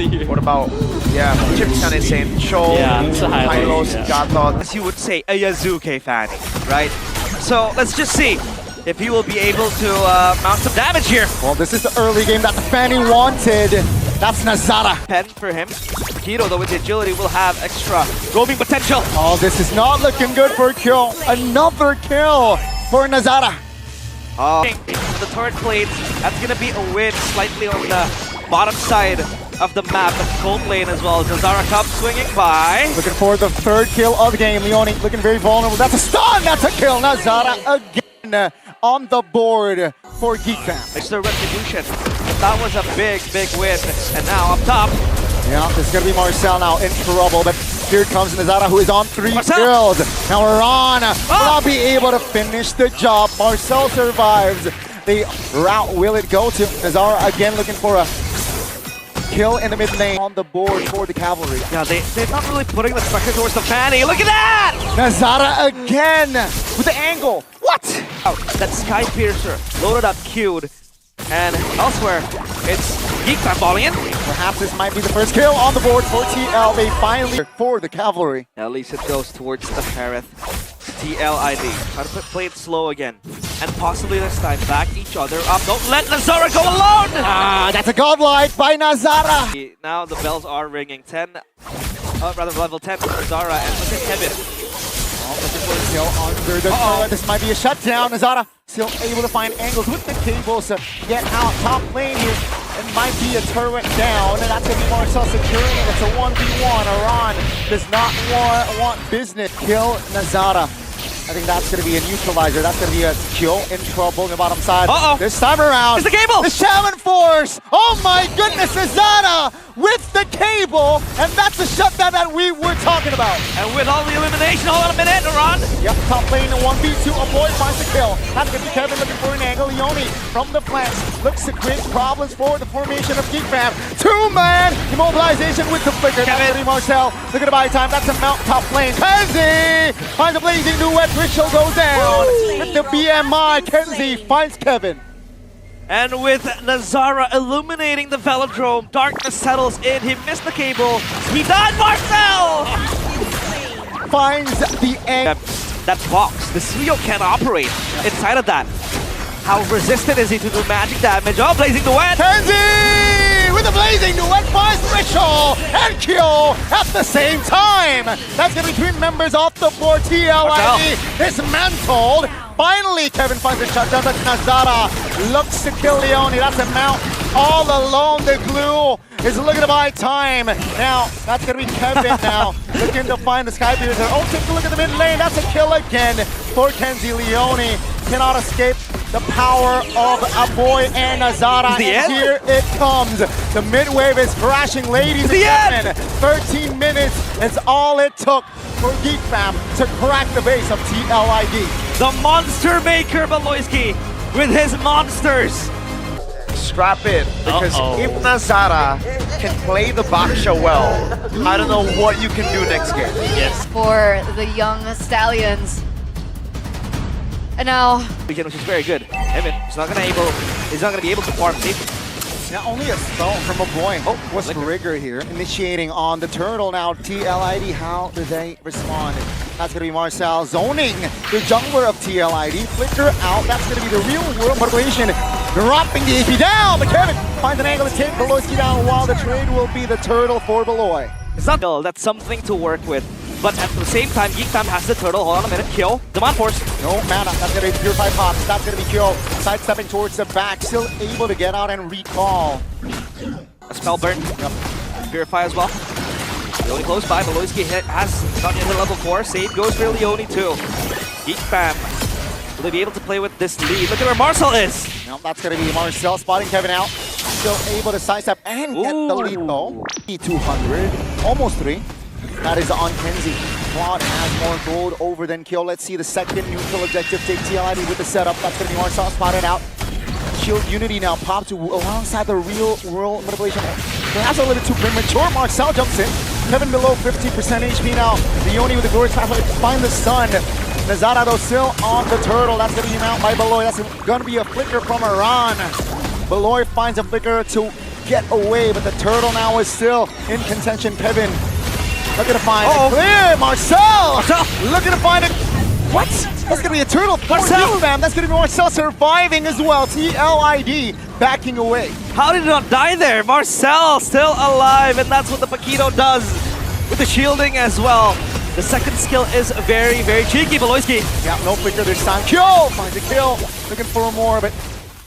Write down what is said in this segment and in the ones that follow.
What about, yeah, Chip's kind of insane. Show, Yeah, it's a highlight, Hylos, yeah. Gatot, as you would say, a Yazuke Fanny, right? So let's just see if he will be able to mount some damage here. Well, this is the early game that the Fanny wanted. That's Nazara. Pen for him. Kiro, though, with the agility, will have extra roaming potential. Oh, this is not looking good for kill. Another kill for Nazara. The turret plates, that's going to be a win slightly on the bottom side of the map, the cold lane as well. Nazara comes swinging by. Looking for the third kill of the game. Leone looking very vulnerable. That's a stun. That's a kill. Nazara again on the board for Geek Fam. It's the retribution. That was a big, big win. And now up top. Yeah, this is going to be Marcel now in trouble, but here comes Nazara, who is on 3 Marcel. kills. Now Iran will not be able to finish the job. Marcel survives. The route will it go to? Nazara again looking for a kill in the mid lane on the board for the cavalry. Yeah, they're not really putting the pressure towards the Fanny. Look at that! Nazara again with the angle. What? Oh, that Sky Piercer loaded up, queued. And elsewhere, it's Geek Fam balling in. Perhaps this might be the first kill on the board for TL. They finally for the cavalry. At least it goes towards the Ferret. TLID. Try to play it slow again. And possibly this time back each other up. Don't let Nazara go alone! Ah, that's a godlike by Nazara. Now the bells are ringing. Rather level 10 for Nazara and look at Kevin. Looking for a kill under the turret. This might be a shutdown. Nazara still able to find angles with the cables to get out top lane here. It might be a turret down, and that's going to be Marcel securing it. It's a 1v1. Iran does not want business. Kill Nazara. I think that's going to be a neutralizer. That's going to be a kill in trouble on the bottom side. This time around, it's the cable! The Shaman Force! Oh my goodness, Nazara with the cable! And that's the shutdown that we were talking about. And with all the elimination, hold on a minute, Iran. Yep, top lane, 1v2, Avoid finds the kill. That's going to be Kevin looking for an angle. Leone from the flanks looks to create problems for the formation of Geek Fam. Two-man immobilization with the flicker. That's going to be Marcel. Look at the buy time. That's a mount top lane. Kenzie finds a blazing duet. Ritual goes down. With the BMI, Kenzie finds Kevin. And with Nazara illuminating the Velodrome, darkness settles in. He missed the cable. He died, Marcel! Finds the end. That box, the Suyo can't operate inside of that. How resistant is he to do magic damage? Oh, blazing duet! Kenzie with a blazing duet finds Ritual and kill at the same time. That's going to be 3 members off the board. TLID dismantled. Finally, Kevin finds a shutdown, but Nazara looks to kill Leone. That's a mount all alone. The glue is looking to buy time. Now, that's going to be Kevin now, looking to find the Sky Piercer. Oh, take a look at the mid lane. That's a kill again for Kenzie. Leone cannot escape the power of Aboy and Nazara. And here it comes. The mid wave is crashing, ladies and gentlemen. 13 minutes is all it took for Geek Fam to crack the base of TLID. The monster maker, Baloyski, with his monsters. Strap in, because if Nazara can play the Baksha well, I don't know what you can do next game. Yes. For the young stallions. And now, Which is very good. Evan is not gonna be able to farm safely. Now only a stone from a boy. What's Rigger here? Initiating on the turtle now. TLID, how do they respond? That's going to be Marcel zoning the jungler of TLID. Flicker out. That's going to be the real world motivation. Dropping the AP down. But Kevin finds an angle to take Beloyski down while the trade will be the turtle for Beloy. It's not that's something to work with. But at the same time, Geek Fam has the turtle. Hold on a minute. Kill. Demand Force. No mana. That's going to be Purify Pops. That's going to be kill. Sidestepping towards the back. Still able to get out and recall. A spell burn. Yep. Purify as well. Leone close by. Beloyski has not yet hit level 4. Save goes for Leone too. Geek Fam. Will they be able to play with this lead? Look at where Marcel is. Now that's going to be Marcel spotting Kevin out. Still able to sidestep and get the lead though. 200. Almost 3. That is on Kenzie. Claude has more gold over than kill. Let's see the second neutral objective take TLID with the setup. That's going to be Marcel spotted out. Shield Unity now popped alongside the real world manipulation. Perhaps a little too premature. Marcel jumps in. Kevin below 50% HP now. Leone with the glorious pathway to find the stun. Nazara though still on the turtle. That's going to be out by Beloy. That's going to be a flicker from Iran. Beloy finds a flicker to get away, but the turtle now is still in contention. Kevin looking to find it clear. Marcel looking to find it. What? That's gonna be a turtle. Marcel! That's gonna be Marcel surviving as well. TLID backing away. How did he not die there? Marcel still alive, and that's what the Paquito does with the shielding as well. The second skill is very, very cheeky, Beloyski. Yeah, no flicker this time. Kill! Finds a kill. Looking for more, but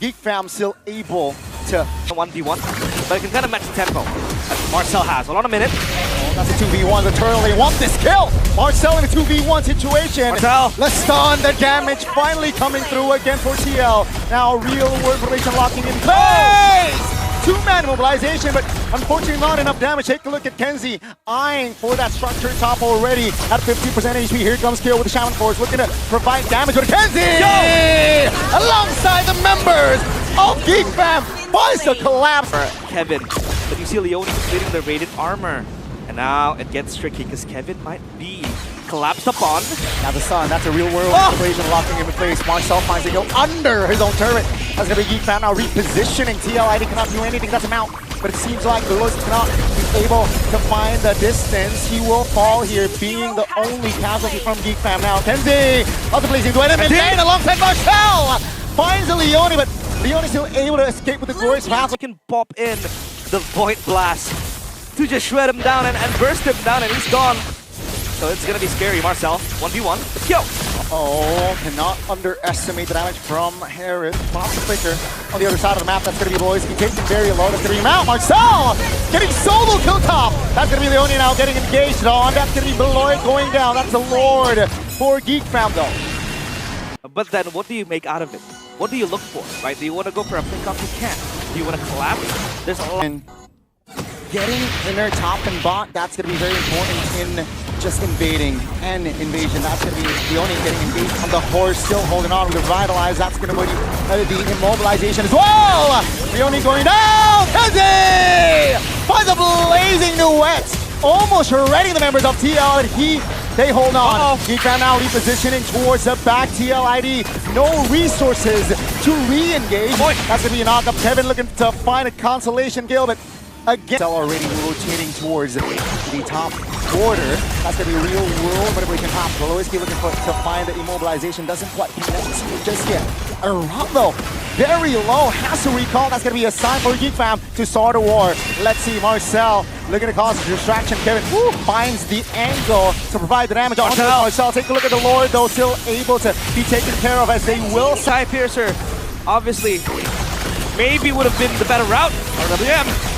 Geek Fam still able to 1v1, but it can kind of match the tempo that Marcel has. Hold on a minute. That's a 2v1. The turtle, they want this kill. Marcel in a 2v1 situation. Marcel. Let's stun. The damage finally coming through again for TL. Now real world relation locking in place. Two-man mobilization, but unfortunately not enough damage. Take a look at Kenzie eyeing for that structure top already at 50% HP. Here comes Kill with the Shaman Force, looking to provide damage with Kenzie! Alongside the members of Geek Fam, finds the collapse. Kevin, but you see Leone completing the rated armor. And now it gets tricky because Kevin might be collapsed upon. Now the sun, that's a real world equation locking him in place. Marcel finds a kill under his own turret. That's gonna be Geek Fam now repositioning. TLID cannot do anything, that's a mount. But it seems like Lewis cannot be able to find the distance. He will fall here, being the only casualty from Geek Fam now. Kenzie, also blazing to enemy lane alongside Marcel. Finds a Leone, but Leone still able to escape with the glorious path. We can pop in the Void Blast to just shred him down and burst him down, and he's gone. So it's gonna be scary. Marcel, 1v1, let's go. Oh, cannot underestimate the damage from Herod. Lots of flicker on the other side of the map. That's gonna be Boys. He takes it very low. That's gonna be Mount. Marcel getting solo kill top. That's gonna be Leone now getting engaged on. That's gonna be Beloit going down. That's the Lord for Geek Fam though. But then what do you make out of it? What do you look for, right? Do you want to go for a pick up? You can't. Do you want to collapse? There's a lot. Getting inner top and bot, that's going to be very important in just invading and invasion. That's going to be Leone getting engaged on the horse, still holding on with the Revitalize. That's going to be the immobilization as well. Leone going down. Kenzie finds a blazing duet. Almost shredding the members of TLID. They hold on. Geek Fam now repositioning towards the back. TLID, no resources to re-engage. That's going to be a knock-up. Kevin looking to find a consolation kill, but again, already rotating towards the top quarter. That's gonna be real world manipulation top. Beloyski looking to find the immobilization. Doesn't quite connect just yet. Arando, very low, has to recall. That's gonna be a sign for Geek Fam to start a war. Let's see, Marcel looking to cause a distraction. Kevin finds the angle to provide the damage. Marcel, take a look at the Lord though, still able to be taken care of as they will. Side Piercer, obviously, maybe would have been the better route. RWM.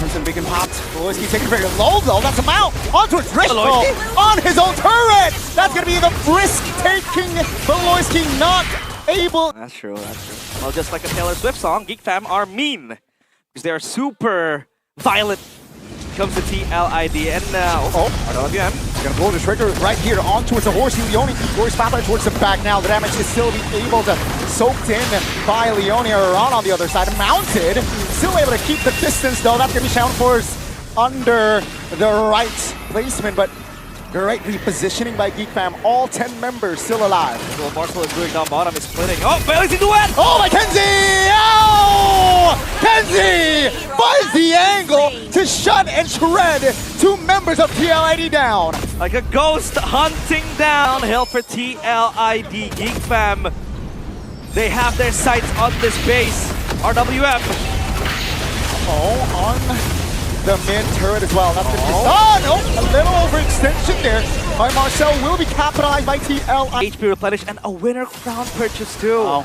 Some big impact. Beloyski taking very low though. That's a mount onto its wrist on his own turret. That's gonna be the risk taking. Beloyski not able. That's true. That's true. Well, just like a Taylor Swift song, Geek Fam are mean because they are super violent. Comes to TLID and now RWM. Gonna blow the trigger right here on towards the horse. Leone goes spotlight towards the back now. The damage is still able to soaked in by Leone around on the other side. Mounted, still able to keep the distance though. That's gonna be Shaman Force under the right placement, but great repositioning by Geek Fam. All 10 members still alive. Well, Marcel is doing down bottom, is splitting. Oh, Bailey's in duet! Oh, my Kenzie! Oh! Kenzie finds the angle to shut and shred 2 members of TLID down. Like a ghost hunting downhill for TLID. Geek Fam, they have their sights on this base. RWM. Oh, on the mid turret as well. That's gonna be a little overextension there by Marcel. Will be capitalized by TLID. HP replenished and a winner crown purchase too.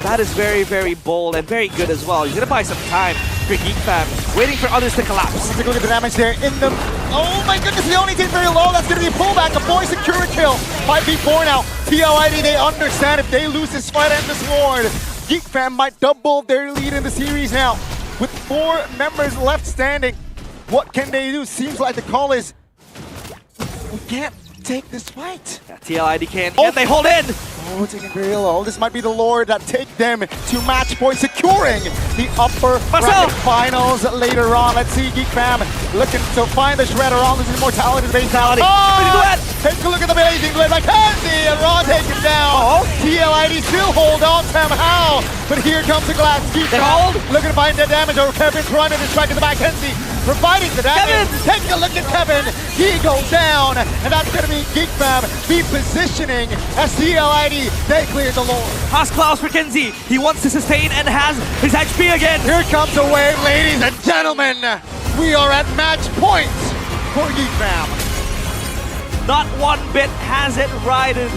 That is very, very bold and very good as well. He's gonna buy some time for Geek Fam, waiting for others to collapse. Take a look at the damage there in the. Oh my goodness, the only team very low. That's gonna be a pullback. A boy secure a kill. 5v4 now. TLID, they understand if they lose this fight and this ward, Geek Fam might double their lead in the series now. With 4 members left standing, what can they do? Seems like the call is, we can't take this fight. Yeah, TLID can they hold in? Oh, taking very low. This might be the Lord that take them to match point, securing the upper bracket finals later on. Let's see Geek Fam looking to find the Shredder on this immortality baseline. Take a look at the blazing blade by Kenzie, and Ron taken down. TLID still hold on somehow, but here comes the glass. Geek Fam looking to find the damage over Kevin, trying to distract in the back. Kenzie providing the damage. Take a look at Kevin. He goes down, and that's going to be Geek Fam be positioning as TLID. They clear the Lord. Has Klaus for Kenzie. He wants to sustain and has his HP again. Here comes the wave, ladies and gentlemen. We are at match point for Geek Fam. Not one bit has it ridden.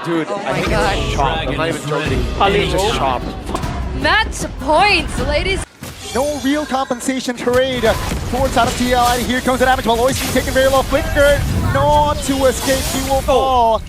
Dude, Oh I my think God. it's chopped. I'm not even joking. It's just chopped. Match points, ladies. No real compensation trade towards out of TLID. Here comes the damage. Valoisky taking very low flicker. Not to escape. He will fall.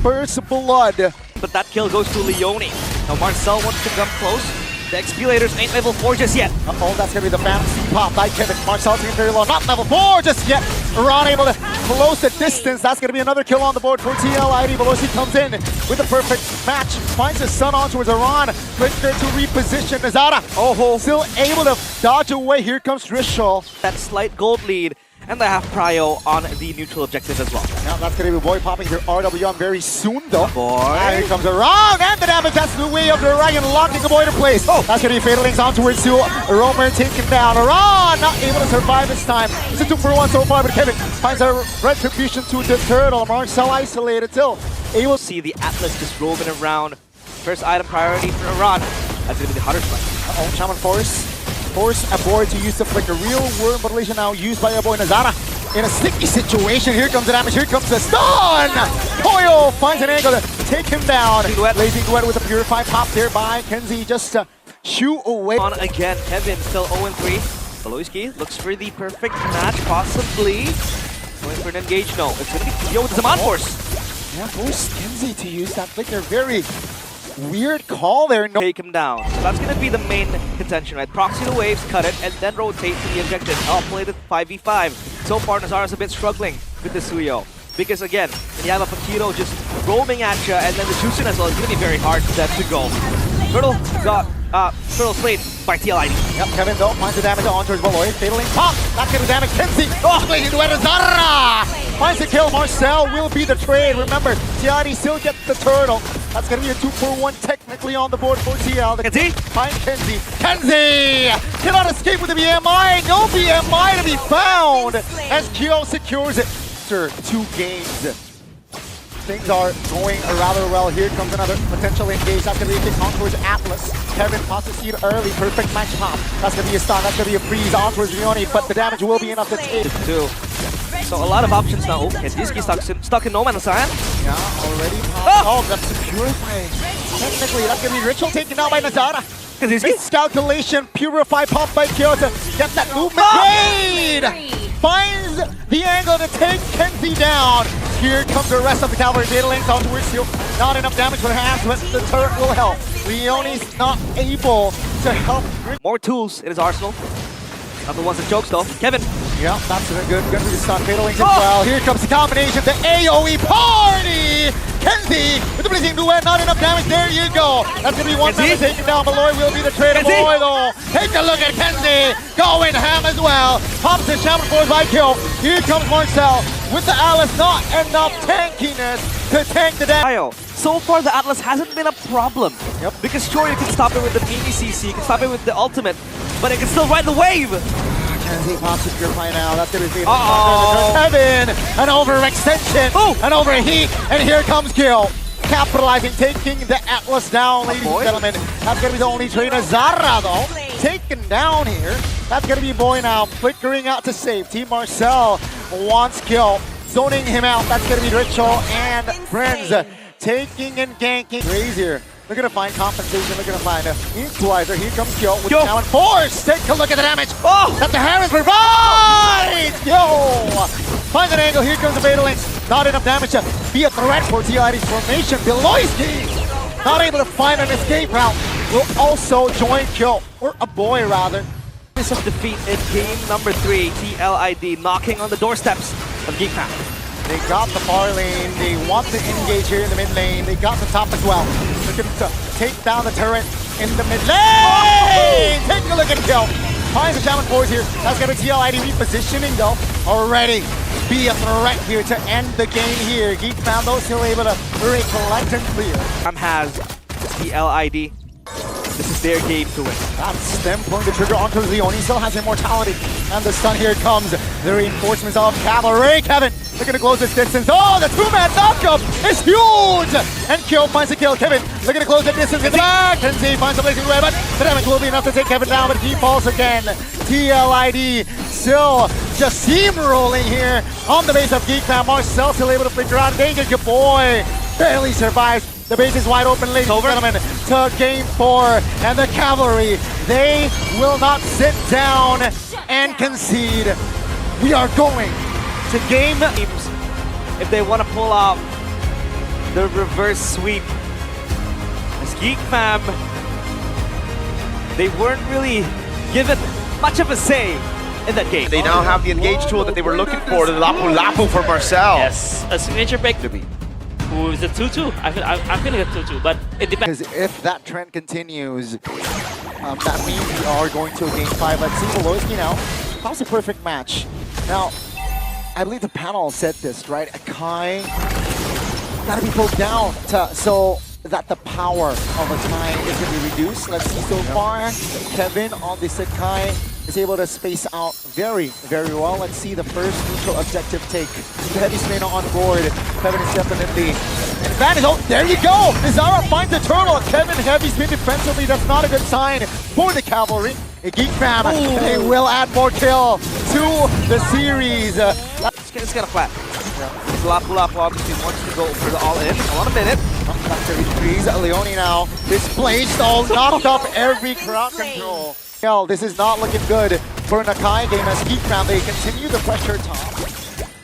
First blood. But that kill goes to Leone. Now Marcel wants to come close. The Expilators ain't level 4 just yet. Uh-oh, that's going to be the fantasy pop by Kevin. Marcel taking very low. Not level 4 just yet. Ron able to close the distance. That's going to be another kill on the board for TLID. Veloci comes in with the perfect match. Finds his son on towards Iran. Flicker to reposition. Nazara. Oh, still able to dodge away. Here comes Rishal. That slight gold lead. And they have prio on the neutral objective as well. Now that's going to be Boy popping their RW on very soon though. Boy. And here comes around and the damage. That's the way of the Ryan locking the boy to place. That's going to be Fatal Links on towards Sue. Romer taken down. Iran not able to survive this time. It's a 2-for-1 so far, but Kevin finds a retribution to the turtle. Marcel isolated still. Able to See the Atlas just roving around. First item priority for Iran. That's going to be the Hunter Strike. Shaman force a boy to use the flicker. Real worm modulation now used by our boy Nazara. In a sticky situation, here comes the damage, here comes the stun! Koyo finds an angle to take him down. Blazing Duet with a Purify pop there by Kenzie, just shoo away. On again, Kevin still 0-3. Valoisky looks for the perfect match, possibly. Going for an engage, no. It's going to be Yo with the Zaman Force. Yeah, force Kenzie to use that flicker. Very weird call there. No. Take him down. So that's going to be the main contention, right? Proxy the waves, cut it, and then rotate to the objective. I'll play the 5v5. So far, Nazara's a bit struggling with the Suyo. Because again, when you have a Fakiro just roaming at you, and then the Juicin as well, it's going to be very hard for them to go. Turtle got Turtle slayed by TLID. Yep, Kevin though finds the damage on towards Valoy. Fatal Link pop. That's going to damage Kenzie. Oh, Blazing Duet Nazara finds the kill. Marcel will be the trade. Remember, TLID still gets the turtle. That's going to be a 2-for-1 technically on the board for TL. Kenzie? Find Kenzie. Kenzie cannot escape with the BMI. No BMI to be found as Kyo secures it after 2 games. Things are going rather well. Here comes another potential engage. That's going to be a kick on towards Atlas. Kevin pops the seed early. Perfect match pop. That's going to be a stun. That's going to be a freeze on towards Leone, but the damage will be enough to take. So a lot of options now. Oh, Kenzie stuck in no man's land. Yeah, already popped. Oh, that's a Purify. Technically, that's going to be Ritual taken out by Nazara. Miscalculation. Purify pop by Kyo to get that movement. Raid! Finds the angle to take Kenzie down. Here comes the rest of the cavalry. Data links on towards Seal. Not enough damage for the hands, but the turret will help. Leone's not able to help. More tools in his arsenal. Not the ones that chokes though. Kevin. Yeah, that's a good for the stun. Fatal links as well. Here comes the combination. The AoE party. Kenzie with the Blazing Duet. Not enough damage. There you go. That's going to be one member taken down. Malloy will be the trade. Malloy though. Take a look at Kenzie. Going ham as well. Pops the Shaman Force by kill. Here comes Marcel with the Alice. Not enough tankiness to tank the damage. So far, the Atlas hasn't been a problem. Yep. Because sure, you can stop it with the mini CC, you can stop it with the ultimate, but it can still ride the wave. Kenzie pops the Purify now. That's going to be Kevin. An overextension. An overheat. And here comes Kill. Capitalizing, taking the Atlas down, ladies and gentlemen. That's going to be the only trade. Zara, though, taken down here. That's going to be Boy now, flickering out to safety. Marcel wants Kill. Zoning him out. That's going to be Ritual and friends. Taking and ganking. Crazier. They're going to find compensation. They're going to find an equalizer. Here comes Kyo with Talon Force. Take a look at the damage. That the Heron provides. Yo! Finds an angle. Here comes the Fatal Links. Not enough damage to be a threat for TLID's formation. Beloyski, not able to find an escape route, will also join Kyo. Or a boy, rather. This of defeat in game number 3. TLID knocking on the doorsteps of Geek. They got the far lane. They want to engage here in the mid lane. They got the top as well. Looking to take down the turret in the mid lane. Take a look at kill. Finds the challenge boys here. That's going to be TLID repositioning though. Already be a threat here to end the game here. Geek found those still able to recollect and clear. Has TLID. This is their game to win. That's them pulling the trigger onto Leon. He still has immortality. And the stun here comes. The reinforcements of Cavalry. Kevin looking to close this distance. Oh, the two-man knockup is huge! And Kyo finds a kill. Kevin looking to close the distance. Gets back. Kenzie finds a blazing red, but the damage will be enough to take Kevin down, but he falls again. TLID still just steamrolling here on the base of Geek Fam. Marcel still able to figure out danger. Good boy. Barely survives. The base is wide open, ladies and gentlemen, to game 4. And the Cavalry, they will not sit down and concede. We are going to game Teams, if they want to pull off the reverse sweep. As Geek Fam, they weren't really given much of a say in that game. They now have the engage tool that they were looking for, the Lapu Lapu for Marcel. Yes, a signature pick to be. Who is a 2-2? I feel like a 2-2, but it depends. Because if that trend continues, that means we are going to a game 5. Let's see Voloski now. That was a perfect match. Now, I believe the panel said this, right? Akai gotta be pulled down so that the power of Akai is going to be reduced. Let's see so far. Kevin on the Sakai is able to space out very, very well. Let's see the first neutral objective take. The heavy spinner on board. Kevin is definitely an advantage. Oh, there you go! Nizara finds the turtle. Kevin heavy spin defensively. That's not a good sign for the Cavalry. A Geek Fam, they will add more kill to the series. It's gonna flat. Lapu Lapu obviously wants to go for the all-in. On a minute. Back 33s. Leone now displaced. All knocked up every crowd control. This is not looking good for an Akai game as Geek Fam, they continue the pressure top.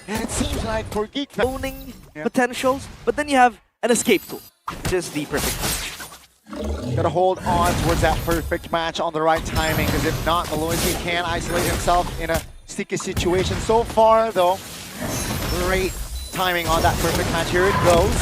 And it seems like for Geek Fam, Owning potentials, but then you have an escape tool. Just the perfect match. gotta hold on towards that perfect match on the right timing, because if not, Maloisi can isolate himself in a sticky situation. So far though, great timing on that perfect match. Here it goes.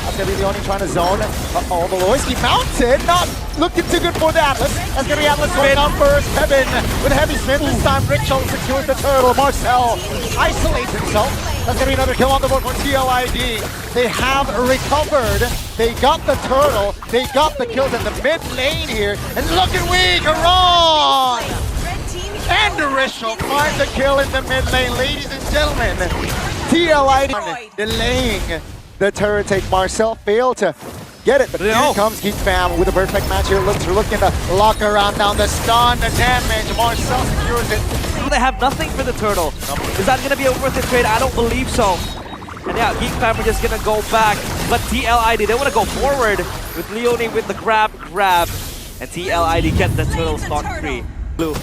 That's gonna be the only trying to zone. Uh-oh, Maloisi mounted, not looking too good for the Atlas. That's gonna be Atlas going on first. Kevin with a heavy spin. This time Ritual secures the turtle. Marcel isolates himself. That's gonna be another kill on the board for TLID. They have recovered. They got the turtle. They got the kills in the mid lane here. And looking weak, Aron! And Ritual finds a kill in the mid lane. Ladies and gentlemen, TLID delaying the turret take. Marcel failed to get it, but here comes Geek Fam with a perfect match here. Looking to lock around down the stun, the damage. Marcel secures it. They have nothing for the turtle. Is that going to be a worth it trade? I don't believe so. And yeah, Geek Fam are just going to go back. But TLID, they want to go forward with Leone with the grab. And TLID get the turtle stock free. Blue.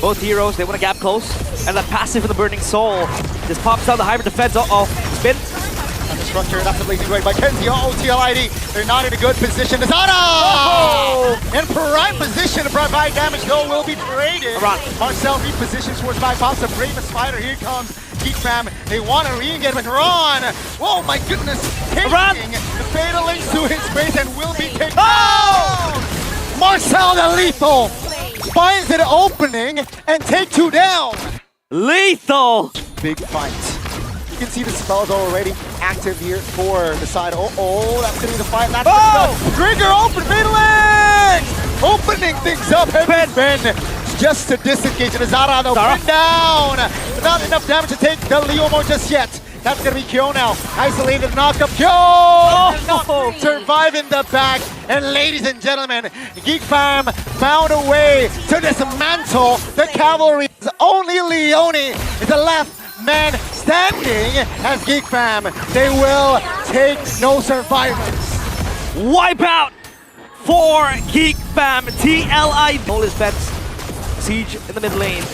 Both heroes, they want to gap close. And that passive for the Burning Soul just pops out the hybrid defense. Uh-oh. Spin. And the structure, that's a blazing right by Kenzie. Oh, TLID, they're not in a good position. Nizara! In prime position to provide damage, though, will be traded. Marcel repositions towards my pops the bravest fighter. Here comes Geek Fam. They want to re-engage with Ron. Oh my goodness. Taking the fatal link to his face and will be taken down. Marcel the lethal finds an opening and take 2 down. Lethal! Big fight. You can see the spells already active here for the side. Oh, that's gonna be the fight. That's the trigger open, Midlands! Opening things up, Ben just to disengage. Nizara though, pin down! Not enough damage to take the Leomore just yet. That's gonna be Kyo now. Isolated knock-up. Kyo! Surviving the back. And ladies and gentlemen, Geek Fam found a way to dismantle the Cavalry. Only Leone is the left man standing as Geek Fam. They will take no survivors. Wipeout for Geek Fam. TLID. All his bets. Siege in the mid lane.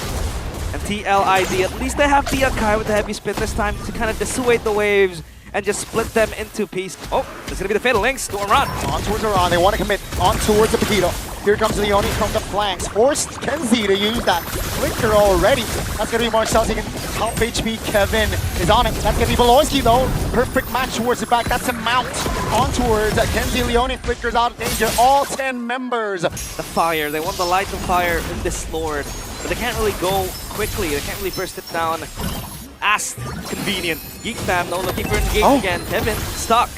And TLID, at least they have the Akai with the heavy spin this time to kind of dissuade the waves and just split them into pieces. Oh, this is going to be the fatal links to Aran. On towards Aran, they want to commit on towards the Paquito. Here comes Leone from the flanks. Forced Kenzie to use that flicker already. That's going to be Marcel taking top HP. Kevin is on it. That's going to be Beloyski though. Perfect match towards the back. That's a mount on towards Kenzie. Leone flickers out of danger. All 10 members. The fire, they want the light of fire in this Lord, but they can't really go quickly. They can't really burst it down as convenient. Geek fam though looking for engage again. Kevin stuck.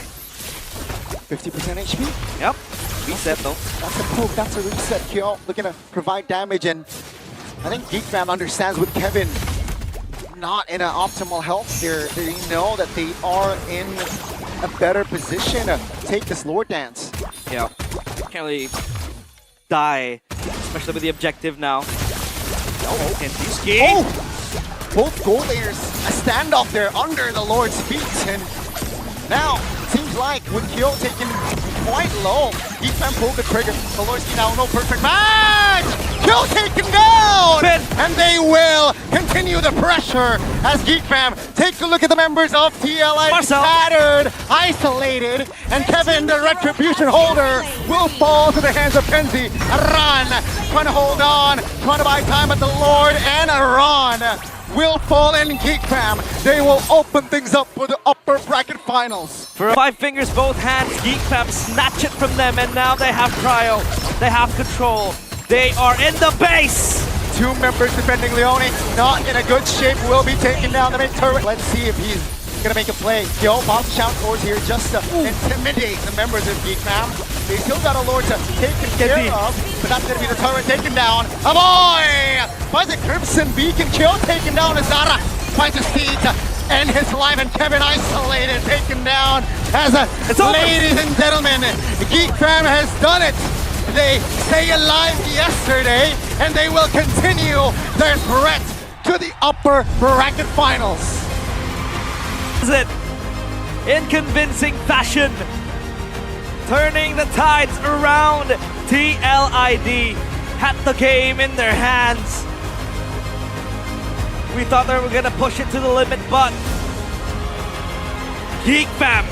50% HP. Yep. Reset though. That's a poke, that's a reset kill. Looking to provide damage, and I think Geek fam understands with Kevin not in an optimal health here. They know that they are in a better position to take this Lord dance. Yeah. Can't really die, especially with the objective now. Oh, Kenzie. Oh! Both gold layers, a standoff there under the Lord's feet, and now it seems like with Kyo taken quite low, Geek fam pulled the trigger. Beloyski now no perfect match! Kyo taken down! And they will continue the pressure as Geek fam take a look at the members of TLID Marcel. scattered, isolated, and Kevin, the retribution holder, will fall to the hands of Kenzie. Run, trying to hold on, trying to buy time, but the Lord and Ron will fall in. Geek fam, they will open things up for the upper bracket finals. For 5 fingers, both hands, Geek fam snatch it from them, and now they have cryo. They have control. They are in the base. 2 members defending Leone, not in a good shape, will be taken down the main turret. Let's see if he's gonna make a play. Yo, bombs shout towards here just to intimidate the members of Geek fam. They still got a Lord to take care of, but that's gonna be the turret taken down. A boy! Finds a Crimson Beacon kill, taken down. Azara finds a seed to end his life, and Kevin isolated, taken down. As ladies and gentlemen, Geek fam has done it. They stay alive yesterday, and they will continue their threat to the upper bracket finals. Is it in convincing fashion, turning the tides around. TLID had the game in their hands. We thought they were gonna push it to the limit, but Geek fam,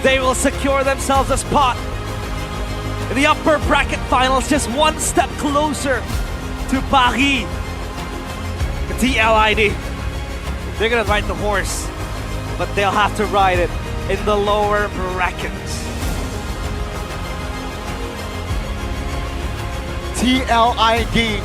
they will secure themselves a spot in the upper bracket finals, just one step closer to Paris. The TLID, they're gonna ride the horse, but they'll have to ride it in the lower brackets. TLID